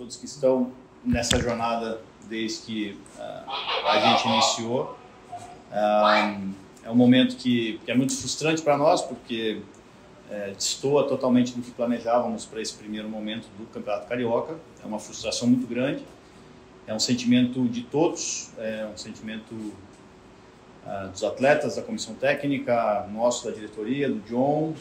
todos que estão nessa jornada desde que a gente iniciou. É um momento que é muito frustrante para nós, porque destoa totalmente do que planejávamos para esse primeiro momento do Campeonato Carioca. É uma frustração muito grande, é um sentimento de todos, é um sentimento dos atletas, da comissão técnica, nosso, da diretoria, do John.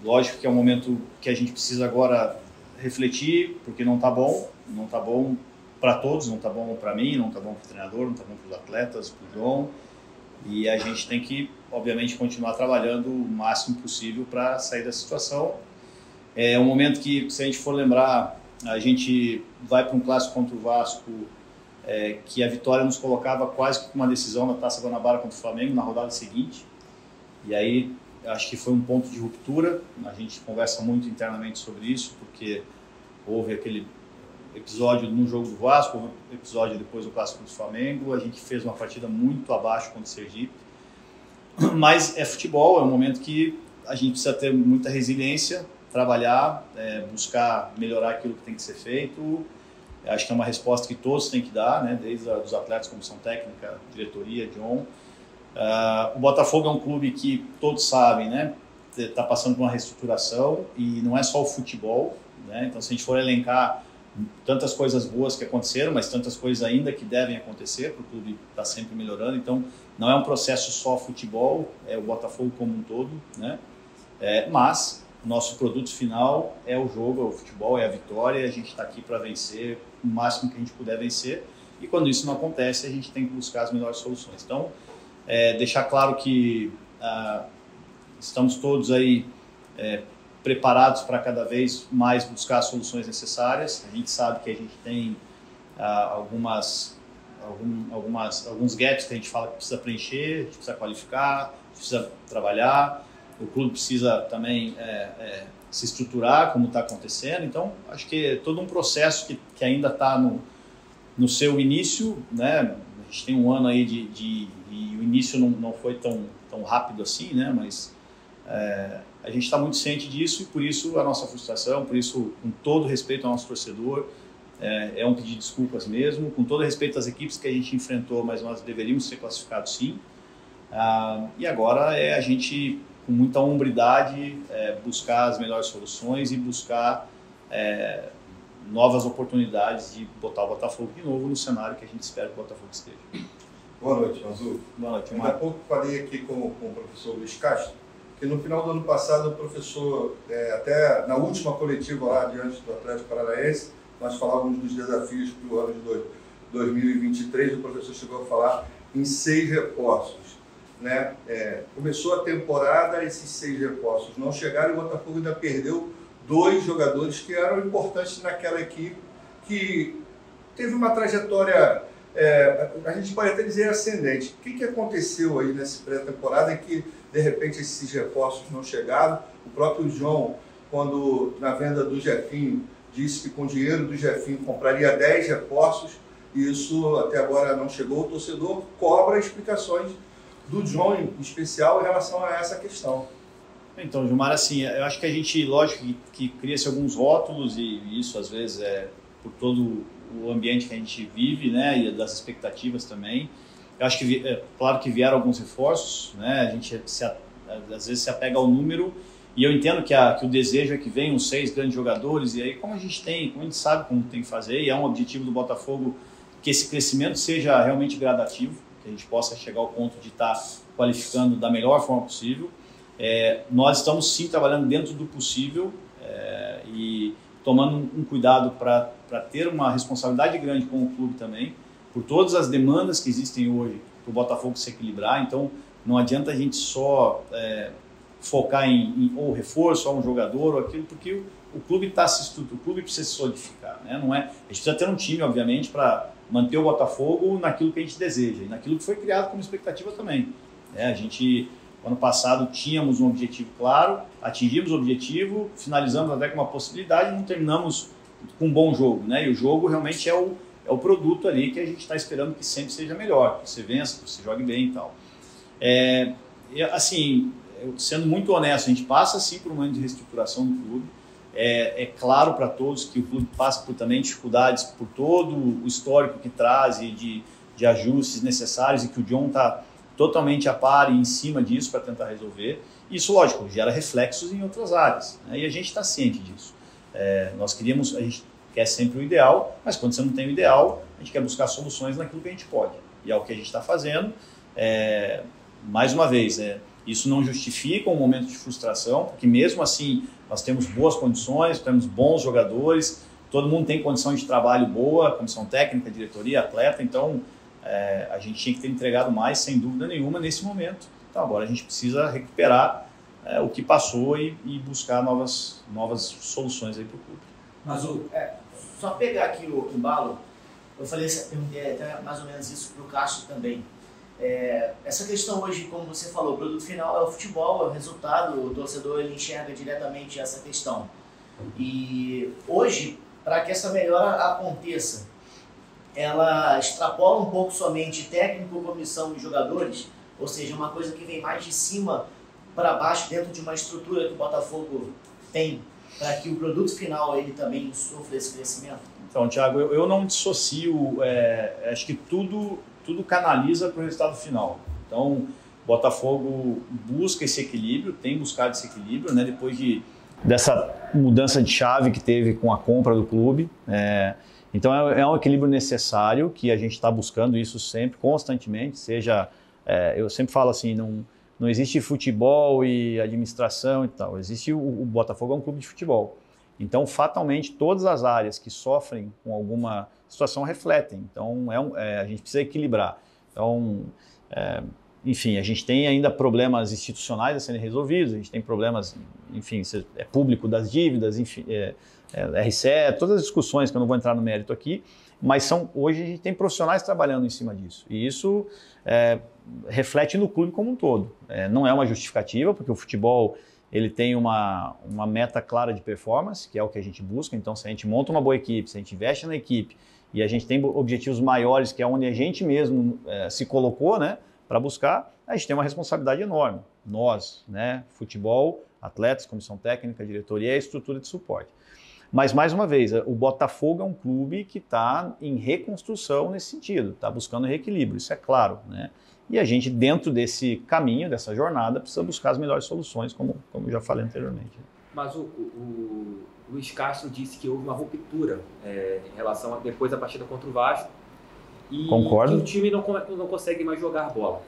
Lógico que é um momento que a gente precisa agora refletir, porque não está bom para todos, não está bom para mim, não está bom para o treinador, não está bom para os atletas, para o John, e a gente tem que, obviamente, continuar trabalhando o máximo possível para sair da situação. É um momento que, se a gente for lembrar, a gente vai para um clássico contra o Vasco, que a vitória nos colocava quase que com uma decisão na Taça Guanabara contra o Flamengo na rodada seguinte, e aí acho que foi um ponto de ruptura. A gente conversa muito internamente sobre isso, porque houve aquele episódio no jogo do Vasco, houve um episódio depois do clássico contra o Flamengo, a gente fez uma partida muito abaixo contra o Sergipe, mas é futebol, é um momento que a gente precisa ter muita resiliência, trabalhar, buscar melhorar aquilo que tem que ser feito. Acho que é uma resposta que todos têm que dar, né? Desde os atletas, comissão técnica, diretoria, John. O Botafogo é um clube que todos sabem, né? Está passando por uma reestruturação, e não é só o futebol, né? Então, se a gente for elencar tantas coisas boas que aconteceram, mas tantas coisas ainda que devem acontecer, para o clube estar sempre melhorando. Então, não é um processo só futebol, é o Botafogo como um todo, né? Mas nosso produto final é o jogo, é o futebol, é a vitória, a gente está aqui para vencer o máximo que a gente puder vencer, e quando isso não acontece, a gente tem que buscar as melhores soluções. Então, deixar claro que estamos todos aí preparados para cada vez mais buscar as soluções necessárias. A gente sabe que a gente tem alguns gaps que a gente fala que precisa preencher, a gente precisa qualificar, a gente precisa trabalhar, o clube precisa também se estruturar, como está acontecendo. Então, acho que é todo um processo que ainda está no seu início, né? A gente tem um ano aí e o início não foi tão rápido assim, né? Mas a gente está muito ciente disso, e por isso a nossa frustração, por isso, com todo respeito ao nosso torcedor, é um pedido de desculpas mesmo, com todo respeito às equipes que a gente enfrentou, mas nós deveríamos ser classificados sim. E agora a gente, com muita hombridade, buscar as melhores soluções e buscar novas oportunidades de botar o Botafogo de novo no cenário que a gente espera que o Botafogo esteja. Boa noite, Manzu. Boa noite, Ainda há pouco falei aqui com o professor Luiz Castro, que no final do ano passado o professor, até na última coletiva lá diante do Atlético Paranaense, nós falávamos dos desafios para o ano de 2023, o professor chegou a falar em 6 reforços. Né? Começou a temporada, esses 6 reforços não chegaram, e o Botafogo ainda perdeu 2 jogadores que eram importantes naquela equipe, que teve uma trajetória, a gente pode até dizer, ascendente. O que aconteceu aí nessa pré-temporada em que, de repente, esses reforços não chegaram? O próprio João, quando na venda do Jefinho, disse que com o dinheiro do Jefinho compraria 10 reforços, e isso até agora não chegou. O torcedor cobra explicações do John em especial em relação a essa questão. Então, Gilmar, assim, eu acho que a gente, lógico que cria-se alguns rótulos, e isso às vezes é por todo o ambiente que a gente vive, né, e das expectativas também. Eu acho que, claro que vieram alguns reforços, né, a gente às vezes se apega ao número, e eu entendo que o desejo é que venham 6 grandes jogadores, e aí como a gente sabe como tem que fazer, e é um objetivo do Botafogo que esse crescimento seja realmente gradativo, que a gente possa chegar ao ponto de estar qualificando da melhor forma possível. Nós estamos sim trabalhando dentro do possível, e tomando um cuidado para ter uma responsabilidade grande com o clube também, por todas as demandas que existem hoje para o Botafogo se equilibrar. Então não adianta a gente só focar em ou reforço, ou um jogador, ou aquilo, porque o clube o clube precisa se solidificar, né? A gente precisa ter um time, obviamente, para manter o Botafogo naquilo que a gente deseja e naquilo que foi criado como expectativa também. A gente, ano passado, tínhamos um objetivo claro, atingimos o objetivo, finalizamos até com uma possibilidade e não terminamos com um bom jogo, né? E o jogo realmente é o produto ali que a gente está esperando que sempre seja melhor, que você vença, que você jogue bem e tal. Assim, sendo muito honesto, a gente passa sim por um momento de reestruturação do clube. É claro para todos que o clube passa por também dificuldades, por todo o histórico que traz e de ajustes necessários, e que o John está totalmente a par e em cima disso para tentar resolver. Isso, lógico, gera reflexos em outras áreas, né? E a gente está ciente disso. A gente quer sempre o ideal, mas quando você não tem o ideal, a gente quer buscar soluções naquilo que a gente pode. E é o que a gente está fazendo. Mais uma vez, isso não justifica um momento de frustração, porque mesmo assim nós temos boas condições, temos bons jogadores, todo mundo tem condição de trabalho boa, comissão técnica, diretoria, atleta, então a gente tinha que ter entregado mais, sem dúvida nenhuma, nesse momento. Então agora a gente precisa recuperar o que passou e buscar novas soluções aí para o clube. Mas só pegar aqui o embalo, eu perguntei até mais ou menos isso para o Castro também. Essa questão hoje, como você falou, o produto final é o futebol, é o resultado, o torcedor ele enxerga diretamente essa questão. E hoje, para que essa melhora aconteça, ela extrapola um pouco somente técnico, comissão e jogadores, ou seja, uma coisa que vem mais de cima para baixo dentro de uma estrutura que o Botafogo tem, para que o produto final ele também sofra esse crescimento? Então, Thiago, eu não dissocio, acho que tudo canaliza para o resultado final. Então, o Botafogo busca esse equilíbrio, tem buscado esse equilíbrio, né, depois dessa mudança de chave que teve com a compra do clube. Então, é um equilíbrio necessário que a gente está buscando isso sempre, constantemente, eu sempre falo assim, não existe futebol e administração e tal, existe o Botafogo é um clube de futebol. Então, fatalmente, todas as áreas que sofrem com alguma situação refletem. Então, a gente precisa equilibrar. Então, enfim, a gente tem ainda problemas institucionais a serem resolvidos, a gente tem problemas, enfim, público das dívidas, enfim, RCE, todas as discussões que eu não vou entrar no mérito aqui, mas hoje a gente tem profissionais trabalhando em cima disso. E isso reflete no clube como um todo. Não é uma justificativa, porque o futebol ele tem uma meta clara de performance, que é o que a gente busca. Então, se a gente monta uma boa equipe, se a gente investe na equipe e a gente tem objetivos maiores, que é onde a gente mesmo se colocou, né, para buscar, a gente tem uma responsabilidade enorme. Nós, né, futebol, atletas, comissão técnica, diretoria e a estrutura de suporte. Mas, mais uma vez, o Botafogo é um clube que está em reconstrução nesse sentido, está buscando reequilíbrio, isso é claro, né? E a gente, dentro desse caminho, dessa jornada, precisa buscar as melhores soluções, como eu já falei anteriormente. Mas o Luiz Castro disse que houve uma ruptura em relação a depois da partida contra o Vasco e concordo. Que o time não consegue mais jogar bola.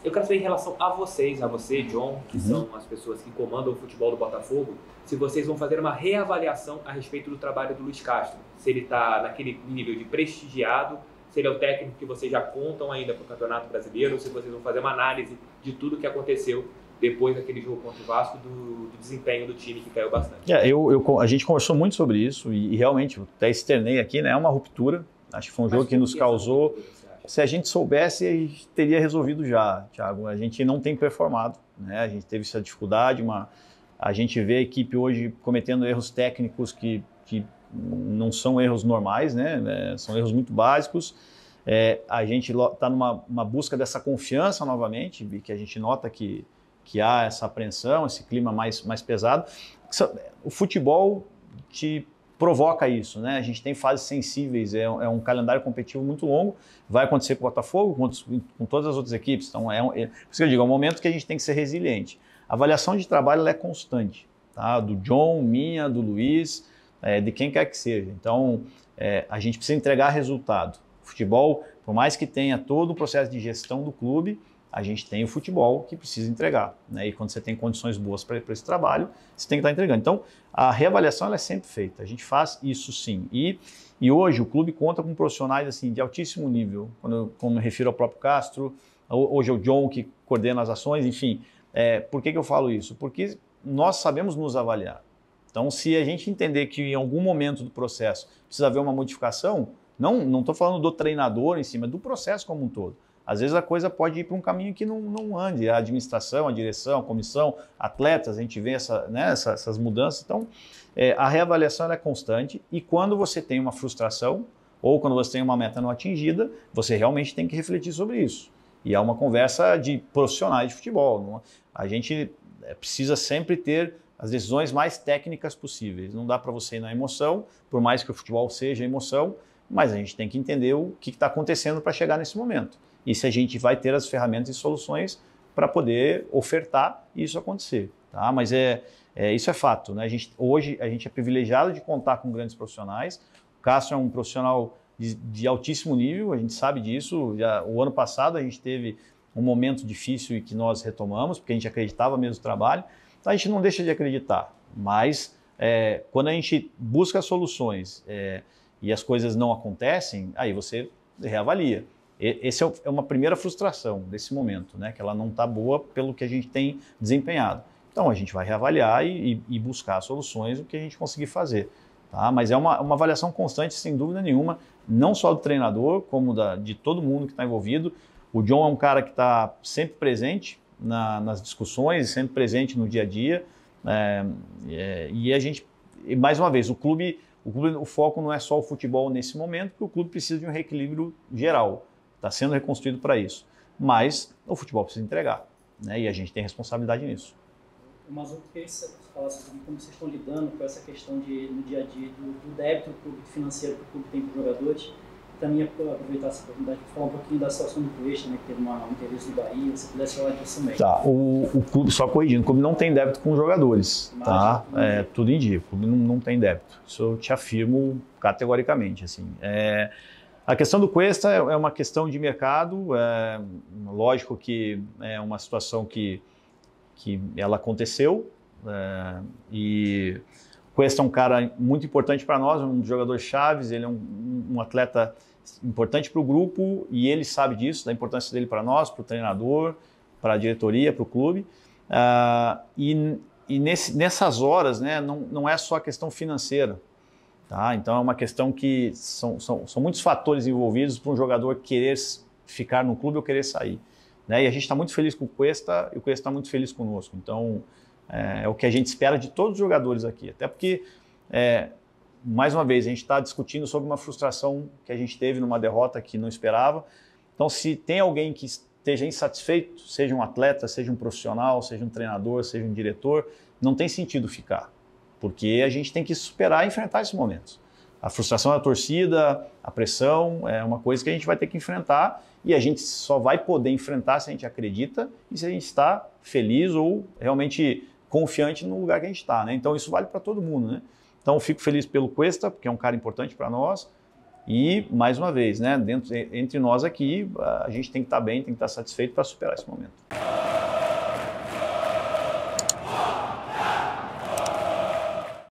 Eu quero saber em relação a vocês, a você, John, que são as pessoas que comandam o futebol do Botafogo, se vocês vão fazer uma reavaliação a respeito do trabalho do Luiz Castro, se ele está naquele nível de prestigiado, se ele é o técnico que vocês já contam ainda para o Campeonato Brasileiro, ou se vocês vão fazer uma análise de tudo que aconteceu depois daquele jogo contra o Vasco, do desempenho do time que caiu bastante. A gente conversou muito sobre isso e realmente, até externei aqui, né, é uma ruptura. Acho que foi um jogo que nos causou... Se a gente soubesse, a gente teria resolvido já, Thiago. A gente não tem performado, né? A gente teve essa dificuldade. A gente vê a equipe hoje cometendo erros técnicos que não são erros normais, né? São erros muito básicos. A gente está numa busca dessa confiança novamente, que a gente nota que há essa apreensão, esse clima mais pesado. O futebol te provoca isso, né? A gente tem fases sensíveis, é um calendário competitivo muito longo, vai acontecer com o Botafogo, com todas as outras equipes, então por isso que eu digo, é um momento que a gente tem que ser resiliente. A avaliação de trabalho ela é constante, tá? Do John, minha, do Luiz, de quem quer que seja. Então, a gente precisa entregar resultado. O futebol, por mais que tenha todo o processo de gestão do clube, a gente tem o futebol que precisa entregar, né? E quando você tem condições boas para esse trabalho, você tem que estar entregando. Então, a reavaliação ela é sempre feita, a gente faz isso sim. E hoje o clube conta com profissionais assim, de altíssimo nível, como eu me refiro ao próprio Castro, hoje é o John que coordena as ações, enfim. Por que eu falo isso? Porque nós sabemos nos avaliar. Então, se a gente entender que em algum momento do processo precisa haver uma modificação, não estou falando do treinador em si, mas do processo como um todo. Às vezes a coisa pode ir para um caminho que não ande. A administração, a direção, a comissão, atletas, a gente vê essas mudanças. Então, a reavaliação ela é constante e quando você tem uma frustração ou quando você tem uma meta não atingida, você realmente tem que refletir sobre isso. E é uma conversa de profissionais de futebol. A gente precisa sempre ter as decisões mais técnicas possíveis. Não dá para você ir na emoção, por mais que o futebol seja emoção, mas a gente tem que entender o que está acontecendo para chegar nesse momento. E se a gente vai ter as ferramentas e soluções para poder ofertar isso acontecer. Tá? Mas isso é fato. Né? Hoje a gente é privilegiado de contar com grandes profissionais. O Cássio é um profissional de altíssimo nível, a gente sabe disso. O ano passado a gente teve um momento difícil e que nós retomamos, porque a gente acreditava mesmo no trabalho. Então a gente não deixa de acreditar, mas quando a gente busca soluções e as coisas não acontecem, aí você reavalia. Essa é uma primeira frustração desse momento, né? Que ela não está boa pelo que a gente tem desempenhado. Então a gente vai reavaliar e buscar soluções do que a gente conseguir fazer. Tá? Mas é uma avaliação constante, sem dúvida nenhuma, não só do treinador, como de todo mundo que está envolvido. O John é um cara que está sempre presente nas discussões, sempre presente no dia a dia. E a gente, mais uma vez, o clube, o foco não é só o futebol nesse momento, porque o clube precisa de um reequilíbrio geral. Está sendo reconstruído para isso. Mas o futebol precisa entregar, né? E a gente tem responsabilidade nisso. Mas eu queria que você falasse sobre como vocês estão lidando com essa questão no dia a dia do débito financeiro que o clube tem com os jogadores. Também aproveitar essa oportunidade para falar um pouquinho da situação do Cuesta, né, que teve um interesse do Bahia, se pudesse falar disso também. Tá, o clube, só corrigindo, o clube não tem débito com os jogadores, tá? Tudo indica, o clube não tem débito. Isso eu te afirmo categoricamente, assim. A questão do Cuesta é uma questão de mercado, lógico que é uma situação que ela aconteceu, e o Cuesta é um cara muito importante para nós, um dos jogadores chaves, ele é um atleta importante para o grupo e ele sabe disso, da importância dele para nós, para o treinador, para a diretoria, para o clube. Nessas horas, né, não é só a questão financeira. Tá? Então é uma questão que são muitos fatores envolvidos para um jogador querer ficar no clube ou querer sair. Né? E a gente está muito feliz com o Cuesta e o Cuesta está muito feliz conosco. Então é o que a gente espera de todos os jogadores aqui. Até porque, mais uma vez, a gente está discutindo sobre uma frustração que a gente teve numa derrota que não esperava. Então se tem alguém que esteja insatisfeito, seja um atleta, seja um profissional, seja um treinador, seja um diretor, não tem sentido ficar. Porque a gente tem que superar e enfrentar esses momentos. A frustração da torcida, a pressão, é uma coisa que a gente vai ter que enfrentar e a gente só vai poder enfrentar se a gente acredita e se a gente está feliz ou realmente confiante no lugar que a gente está. Né? Então isso vale para todo mundo. Né? Então eu fico feliz pelo Cuesta, porque é um cara importante para nós e, mais uma vez, né, entre nós aqui, a gente tem que estar bem, tem que estar satisfeito para superar esse momento.